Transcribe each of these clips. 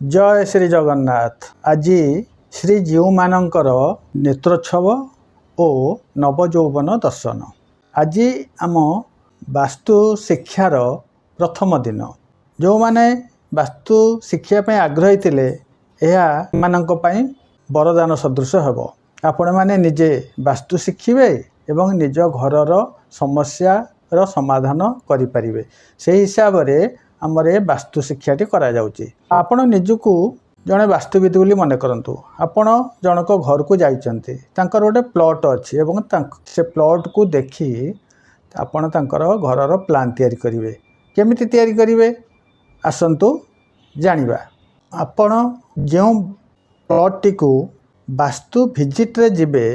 जय श्री जगन्नाथ। आज श्री जीव मानकर नेत्रोत्सव और नवजौवन दर्शन। आज आम वास्तु शिक्षार प्रथम दिन। जो माने वास्तु शिक्षा पे आग्रही थिले यह मानक पई वरदान सदृश हेब। आपण माने निजे वास्तु शिखिबे एवं निज घरर समस्या समाधान करि परिबे। से हिसाब रे आमरे वास्तु शिक्षाटी करा जाउची। आपण निजकू जड़े वास्तुविद बोली मन करंतु। आपण जनक घर को जाइचंती, तांकर गोटे प्लॉट अछि एवं से प्लॉट को देखी आपण तांकर घरर प्लान तैयारी करिवे। केमिति तैयारी करिवे आसंतु जानिबा। आपण जो प्लॉट टी को वास्तु विजिट रे जिबे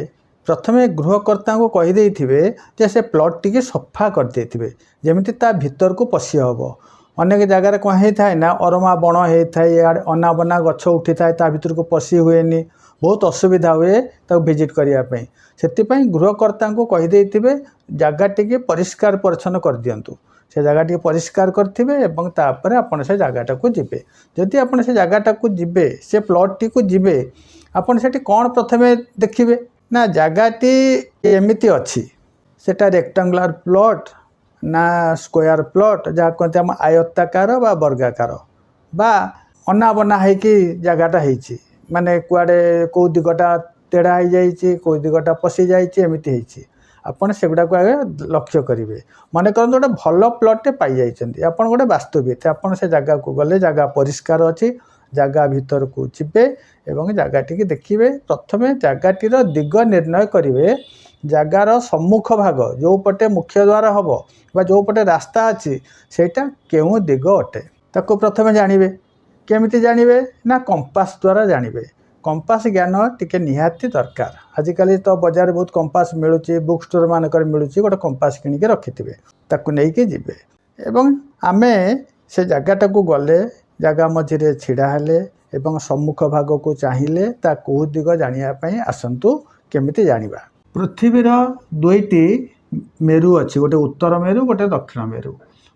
प्रथमे गृहकर्ता को कहि देइथिबे जे से प्लॉट टी के सफा कर देथिबे, जेमिति ता भीतर को पसी हबो। अनेक जगार कौन होता है ना अरमा बण होता है, अनाबना गछ उठी था ता भीतर को पशी हुए, बहुत असुविधा हुए तक विजिट करने से गृहकर्ता को कहीदे जगह टी परिष्कार परिच्छन्न कर दिंतु। से जगह टी परिष्कार करेंगे आप से जगह को जीवे। जदि आप से जगह को जीवे से प्लॉट टी को जीवे आपड़ से कौन प्रथम देखिए ना जगह टी एमती अच्छी सेटा रेक्टांगुलर प्लॉट ना स्क्वायर प्लॉट जहाँ कहते हम आयताकार बा वर्गाकार बा अनाबना है कि जगहटा होती माने कुआडे कौ दिगटा तेढ़ा हो जाइए कौ दिगटा पशि जाइए आपड़ सेगुड़ा को आगे लक्ष्य करेंगे। मन कर गोटे भल प्लॉटे पाई जाइए आप गोटे वास्तुविद आप से जगह को गले जगह परिष्कार अच्छी जगह भीतर को जीवे एवं जगह टी देखिए। प्रथम जगहटीर दिग निर्णय करेंगे। जगार सम्मुख भाग जो पटे मुख्य द्वार हम बा जो पटे रास्ता अच्छी सेटा केउ दिग अटे ताको प्रथम जानवे। केमिति जानवे ना कंपास द्वारा जानवे। कंपास ज्ञान टिके निहाती दरकार। आजिकल तो बाजार बहुत कंपास मिलूँ, बुक स्टोर मानक मिलूँ, गोटे कंपास किणिके रखिथे ताको नहीं जीवे एवं आमे से जगहटा को गले जगह मझे छिड़ा हेले एवं सम्मुख भाग को चाहिए ता कौ दिग जानापी आसतु केमिति जानिबा। पृथ्वीर दुईटी मेरु अच्छी, गोटे उत्तर मेरु गोटे दक्षिण मेरु।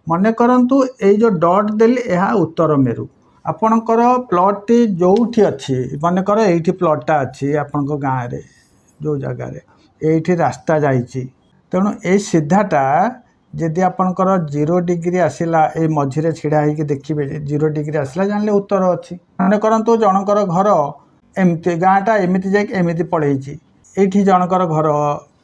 मन करंतु ए जो डॉट देली यह उत्तर मेरु। आपणकर प्लॉट जोठी अच्छी मन कर ये प्लॉटा अच्छी आपण गाँव में जो जगार ये रास्ता जाइए तेणु ये सीधाटा जदि आपणकर 0 डिग्री आसला ये मझिरे छिड़ा होगी देखिए 0 डिग्री आसला जानले उत्तर अच्छी। मन करंतु जनकर घर एमती गाँटा एमती जामती पड़े ये जनकर घर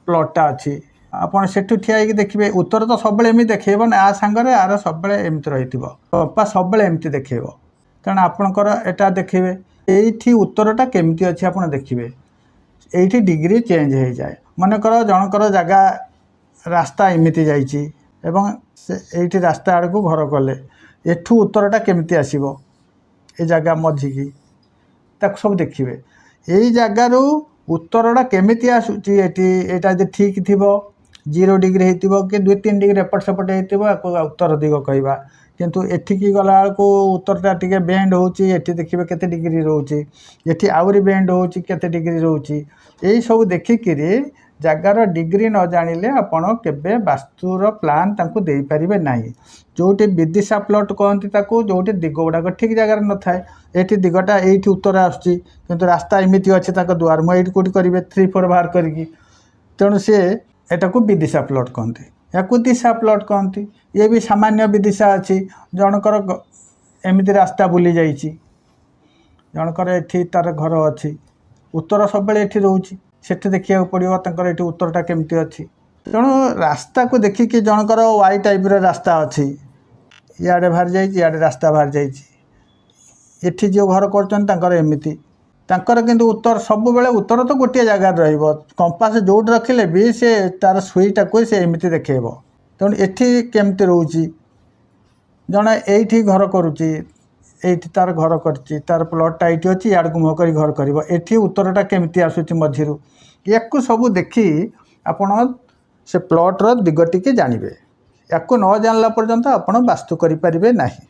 प्लॉटा अच्छी आपड़ से ठिया देखिए उत्तर तो सब एमती देखेब ना आ सांगे आर सब एमती रही पा सब एमती देखेब तेणु आपणकर एटा देखिए ये उत्तरटा केमती अच्छी आप देखिए ये डिग्री चेंज हो जाए। मनकर जनकर जगह रास्ता एमती जाइए ये रास्ता आड़ को घर कले एठू उत्तरटा केमती आसब ये जगह मझिकी ताक सब देखिए यही जगार उत्तरटा केमिति आसूची एटा जे ठीक थी 0 डिग्री हो कि 2-3 डिग्री एपट सेपट हो उत्तर दिग कहवा किंतु एठिकी गला को उत्तरटा टिके बेंड होची एठी देखिए केते डिग्री रोची एठी आउरी बेंड होची केते डिग्री रोची यही सब देखिकी जगार डिग्री न जानिले आपण केबे वास्तुर प्लान तांको देई परिबे नाही। जोटी विदिशा प्लॉट कहती ताको जोटी दिग गुड़ाक ठीक जगार न थाए एठी दिगटा एठी उत्तर आसुची किंतु रास्ता एमिति अच्छे ताको द्वार मु एठी कोठी करिवे 3-4 बाहर करिकी तेणु सी एटा को विदिशा प्लॉट कहती या दिशा प्लॉट कहती। ये भी सामान्य विदिशा अच्छी जनकर एमिति रास्ता बुली जाइए जनकर एठी तार घर अच्छी उत्तर सब एठी रोची सेठी देखिया पड़ो तांकर एठी उत्तरटा केमती अच्छी तेणु रास्ता को देखिकी जनकर वाई टाइप रास्ता अच्छी इे बाहर जाइए रास्ता बाहर जाइए जो घर कर एमती तांकर किंतु उत्तर सब बेले उत्तर तो गोटे जगार रहिबो कंपास जोट रखिले भी से तार सुईटा को से एमती देखेब तेणु एठी केमती रोची जड़े ये घर करुच्ची एठी तार घर करची तार प्लॉटा ये अच्छी याड़ को मुह कर घर कर एठी उत्तरटा केमती आसूची मझिरू या सब देखी आपण से प्लॉटर दिगटी के जानवे या न जानला पर्यंत आपण वास्तु करें नहीं।